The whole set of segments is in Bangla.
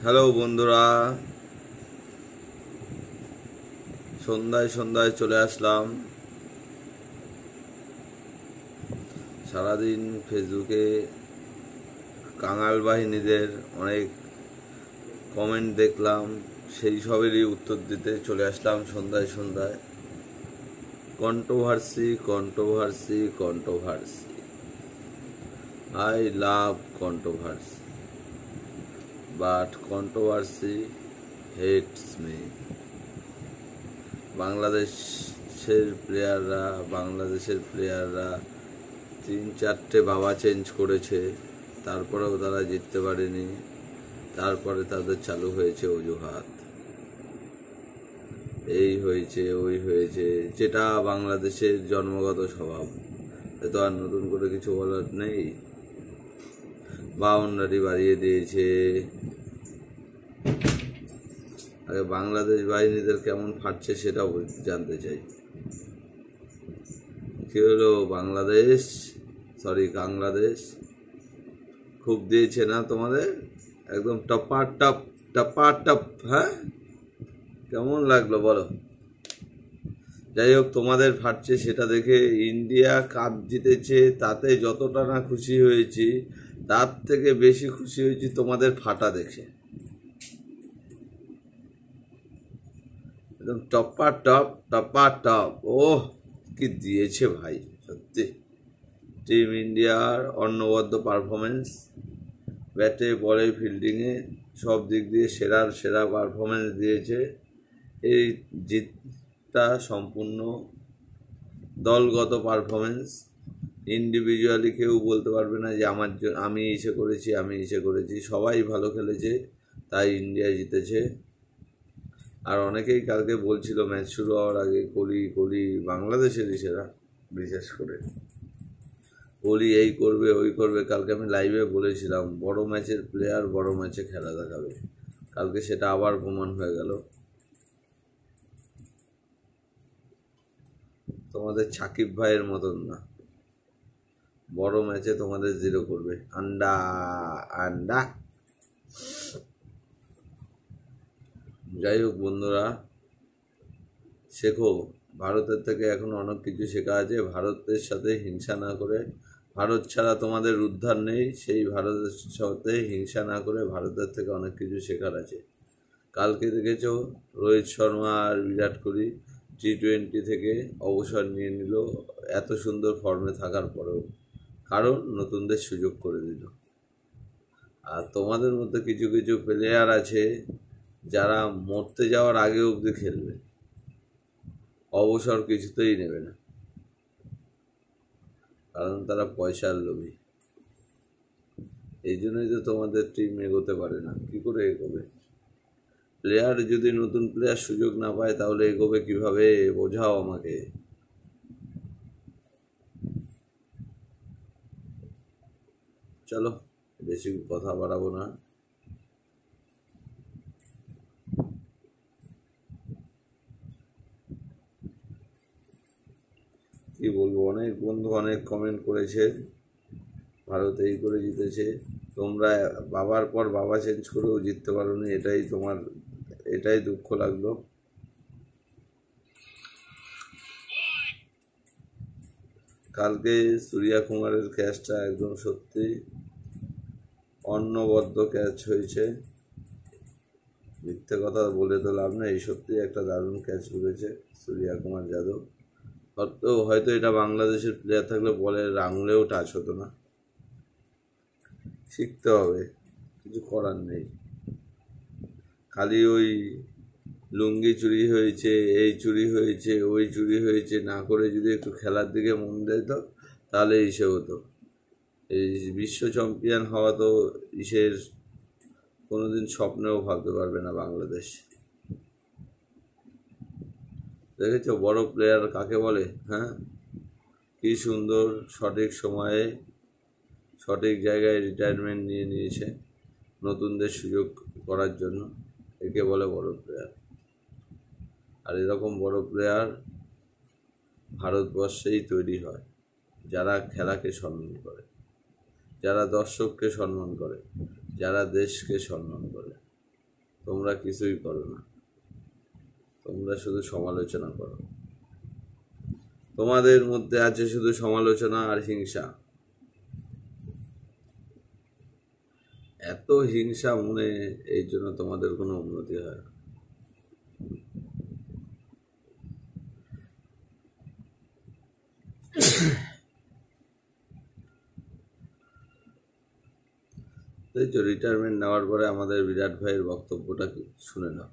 হ্যালো বন্ধুরা, সন্ধ্যায় সন্ধ্যায় চলে আসলাম। সারাদিন ফেসবুকে কাঙাল বাহিনীদের অনেক কমেন্ট দেখলাম, সেই সবেরই উত্তর দিতে চলে আসলাম সন্ধ্যায় সন্ধ্যায়। Controversy controversy controversy, I love controversy, but controversy hates me. বাংলাদেশের প্লেয়াররা 3-4টে বাবা চেঞ্জ করেছে, তারপরেও তারা জিততে পারেনি। তারপরে তাদের চালু হয়েছে অজুহাত, এই হয়েছে ওই হয়েছে, যেটা বাংলাদেশের জন্মগত স্বভাব। এত আর নতুন করে কিছু বলার নেই। বাউন্ডারি বাড়িয়ে দিয়েছে। আগে বাংলাদেশ বাহিনীদের কেমন ফাটছে সেটাও জানতে চাই। কি হলো বাংলাদেশ, কাংলাদেশ খুব দিয়েছে না তোমাদের, একদম টপা টপ। হ্যাঁ, কেমন লাগলো বলো? যাই হোক, তোমাদের ফাটছে সেটা দেখে। ইন্ডিয়া কাপ জিতেছে, তাতে যতটা না খুশি হয়েছি, তার থেকে বেশি খুশি হয়েছি তোমাদের ফাটা দেখে। একদম টপা টপ। ওহ, কি দিয়েছে ভাই, সত্যি টিম ইন্ডিয়ার অনবদ্য পারফরমেন্স। ব্যাটে বলে ফিল্ডিংয়ে সব দিক দিয়ে সেরা পারফরমেন্স দিয়েছে। এই জিতটা সম্পূর্ণ দলগত পারফরমেন্স। ইন্ডিভিজুয়ালি কেউ বলতে পারবে না যে আমি ইসে করেছি। সবাই ভালো খেলেছে, তাই ইন্ডিয়া জিতেছে। আর অনেকেই কালকে বলছিল ম্যাচ শুরু হওয়ার আগে কোহলি বাংলাদেশেরই সেরা, বিশেষ করে কোহলি এই করবে ওই করবে। কালকে আমি লাইভে বলেছিলাম বড় ম্যাচের প্লেয়ার বড় ম্যাচে খেলা দেখাবে। কালকে সেটা আবার প্রমাণ হয়ে গেল। তোমাদের সাকিব ভাইয়ের মতন না, বড় ম্যাচে তোমাদের 0 করবে। আন্ডা। যাই হোক বন্ধুরা, শেখো, ভারতের থেকে এখন অনেক কিছু শেখা আছে। ভারতের সাথে হিংসা না করে, ভারত ছাড়া তোমাদের উদ্ধার নেই, সেই ভারতের সাথে হিংসা না করে ভারতের থেকে অনেক কিছু শেখার আছে। কালকে দেখেছ রোহিত শর্মা আর বিরাট কোহলি T20 থেকে অবসর নিয়ে নিল, এত সুন্দর ফর্মে থাকার পরেও, কারণ নতুনদের সুযোগ করে দিল। আর তোমাদের মধ্যে কিছু কিছু প্লেয়ার আছে যারা মরতে যাওয়ার আগে অবধি খেলবে, অবসর কিছুতেই নেবে না, কারণ তারা পয়সার লোভী। এই জন্যই তো তোমাদের টিম এগোতে পারে না। কি করে এগোবে? প্লেয়ার যদি নতুন প্লেয়ার সুযোগ না পায় তাহলে এগোবে কিভাবে? বোঝাও আমাকে। চলো, বেশি কথা বাড়াবো না। কি বলবো, অনেক বন্ধু অনেক কমেন্ট করেছে ভারত এই করে জিতেছে। তোমরা বাবার পর বাবা চেঞ্জ করেও জিততে পারোনি, এটাই দুঃখ লাগলো। কালকে সূর্যা কুমারের ক্যাচটা একদম সত্যি অনবদ্য ক্যাচ হয়েছে, মিথ্যে কথা বলে তো লাভ নেই। সত্যি একটা দারুণ ক্যাচ করেছে সূর্যা কুমার যাদব। হয়তো এটা বাংলাদেশের প্লেয়ার থাকলে বলের আঙুলেও টাচ হতো না। শিখতে হবে, কিছু করার নেই। খালি ওই লুঙ্গি চুরি হয়েছে, এই চুরি হয়েছে, ওই চুরি হয়েছে না করে যদি একটু খেলার দিকে মন দিত তাহলে ইসে হতো। এই বিশ্ব চ্যাম্পিয়ন হওয়া তো ইসের কোনোদিন স্বপ্নেও ভাবতে পারবে না বাংলাদেশ। দেখেছো বড় প্লেয়ার কাকে বলে? হ্যাঁ, কি সুন্দর সঠিক সময়ে সঠিক জায়গায় রিটায়ারমেন্ট নিয়ে নিয়েছে নতুনদের সুযোগ করার জন্য। একে বলে বড় প্লেয়ার। আর এরকম বড় প্লেয়ার ভারতবর্ষেই তৈরি হয়, যারা খেলাকে সম্মান করে, যারা দর্শককে সম্মান করে, যারা দেশকে সম্মান করে। তোমরা কিছুই করো না, তোমরা শুধু সমালোচনা করো। তোমাদের মধ্যে আছে শুধু সমালোচনা আর হিংসা। এত হিংসা মনে, এই জন্য তোমাদের কোনো উন্নতি হয় না। এই যে রিটায়ারমেন্ট নেওয়ার পরে আমাদের বিরাট ভাইয়ের বক্তব্যটা কি শুনে নাও।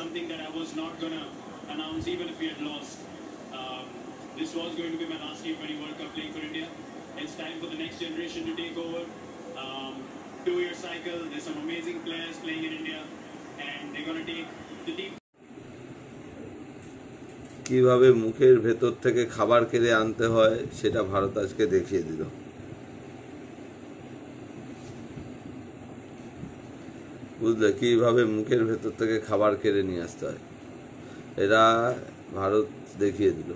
Something that I was not gonna announce even if we had lost. This was going to be my last T20 World Cup playing for India. It's time for the next generation to take over. 2-year cycle. There's some amazing players playing in India, and they're gonna take the team. কিভাবে মুখের ভেতর থেকে খাবার কেড়ে আনতে হয় সেটা ভারত আজকে দেখিয়ে দিল। বুঝলে, কিভাবে মুখের ভেতর থেকে খাবার কেড়ে নিয়ে আসতে হয়, এরা ভারত দেখিয়ে দিল।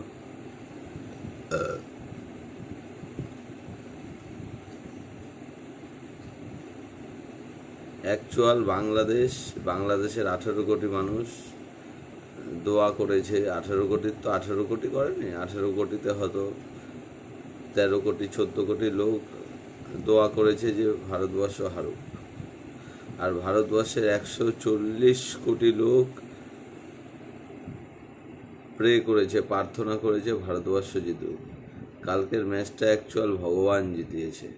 অ্যাকচুয়াল বাংলাদেশের 18 কোটি মানুষ দোয়া করেছে। 18 কোটির তো 18 কোটি করেনি, 18 কোটিতে হয়তো 13 কোটি 14 কোটি লোক দোয়া করেছে যে ভারতবর্ষ হারুক। আর ভারতবর্ষের 140 কোটি লোক প্রে করেছে, প্রার্থনা করেছে ভারতবর্ষ জিতুক। কালকের ম্যাচটা অ্যাকচুয়াল ভগবান জিতিয়েছে,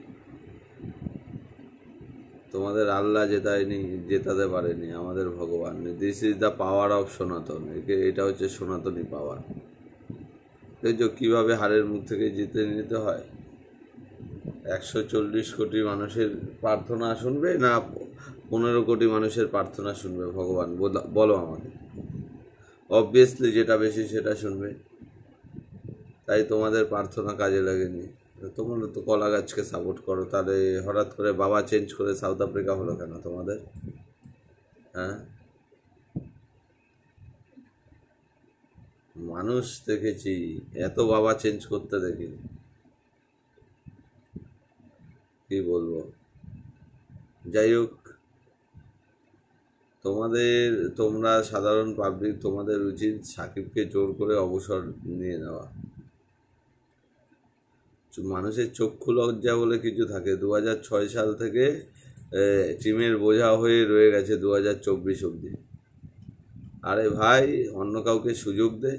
তোমাদের আল্লাহ জেতাতে পারেনি, আমাদের ভগবান। This is the power of সনাতন। এটা হচ্ছে সনাতনী পাওয়ার। দেখছো কিভাবে হারের মুখ থেকে জিতে নিতে হয়। 140 কোটি মানুষের প্রার্থনা শুনবে না 15 কোটি মানুষের প্রার্থনা শুনবে ভগবান, বলো আমাকে। অবভিয়াসলি যেটা বেশি সেটা শুনবে, তাই তোমাদের প্রার্থনা কাজে লাগেনি। তোমরা তো কলা গাছকে সাপোর্ট করো, তাহলে হঠাৎ করে বাবা চেঞ্জ করে সাউথ আফ্রিকা হলো কেন তোমাদের? হ্যাঁ, মানুষ দেখেছি, এত বাবা চেঞ্জ করতে দেখিনি। কি বলবো, যাই হোক, তোমরা সাধারণ পাবলিক, তোমাদের উচিত সাকিবকে জোর করে অবসর নিয়ে নেওয়া। মানুষের চক্ষু লজ্জা বলে কিছু থাকে। 2006 সাল থেকে টিমের বোঝা হয়ে রয়ে গেছে 2024 অবধি। আরে ভাই, অন্য কাউকে সুযোগ দে,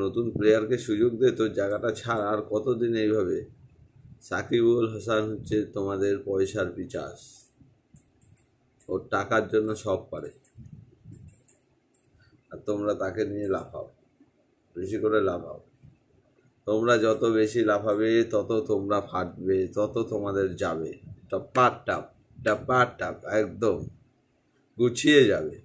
নতুন প্লেয়ারকে সুযোগ দে, তোর জায়গাটা ছাড়। আর কতদিন এইভাবে? সাকিবুল হাসান হচ্ছে তোমাদের পয়সার পিচাস, ওর টাকার জন্য সব পারে, আর তোমরা তাকে নিয়ে লাফাও, বেশি করে লাফাও। তোমরা যত বেশি লাফাবে তত তোমরা ফাটবে, তত তোমাদের যাবে টাপ একদম গুছিয়ে যাবে।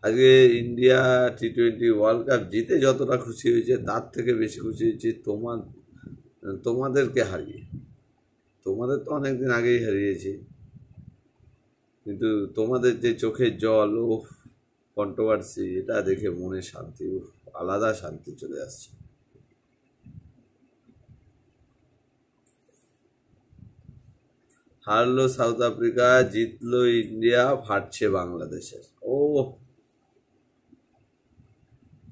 আজকে ইন্ডিয়া T20 ওয়ার্ল্ড কাপ জিতে যতটা খুশি হয়েছে, তার থেকে বেশি খুশি হয়েছে তোমাদেরকে হারিয়ে। তোমাদের তো অনেকদিন আগেই হারিয়েছি, কিন্তু তোমাদের যে চোখের জল, কন্ট্রোভার্সি, এটা দেখে মনে শান্তি, আলাদা শান্তি চলে আসছে। হারলো সাউথ আফ্রিকা, জিতলো ইন্ডিয়া, ফাটছে বাংলাদেশের।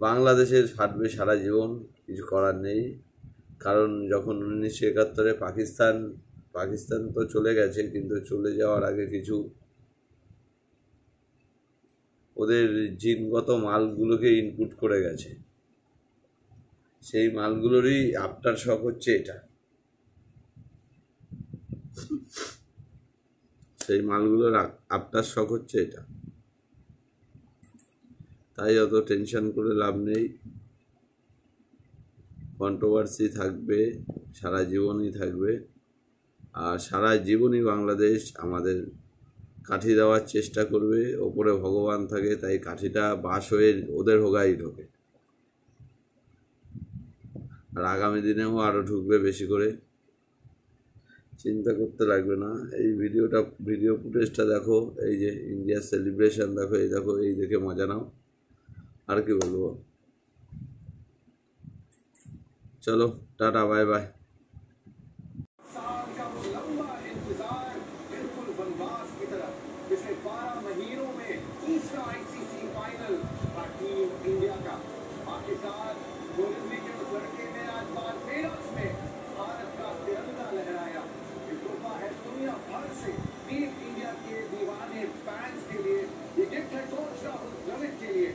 বাংলাদেশের ফাটবে সারা জীবন, কিছু করার নেই। কারণ যখন 1971-এ পাকিস্তান তো চলে গেছে, কিন্তু চলে যাওয়ার আগে কিছু ওদের জিনগত মালগুলোকে ইনপুট করে গেছে। সেই মালগুলোরই আফটার শক হচ্ছে এটা, সেই মালগুলোর আফটার শক হচ্ছে এটা। তাই অত টেনশন করে লাভ নেই। কন্ট্রোভার্সি থাকবে, সারা জীবনই থাকবে, আর সারা জীবনই বাংলাদেশ আমাদের কাঠি দেওয়ার চেষ্টা করবে। ওপরে ভগবান থাকে, তাই কাঠিটা বাস হয়ে ওদের হোগাই ঢোকে, আর আগামী দিনেও আরও ঢুকবে বেশি করে। চিন্তা করতে লাগবে না। এই ভিডিও ফুটেজটা দেখো, এই যে ইন্ডিয়ার সেলিব্রেশন দেখো, এই দেখে মজা নাও। আর কি বলবো, চলো টাটা, বাই বাই। पंजाब के दीवाने फैंस के लिए ये गिफ्ट है कोच राहुल द्रविड़ के लिए।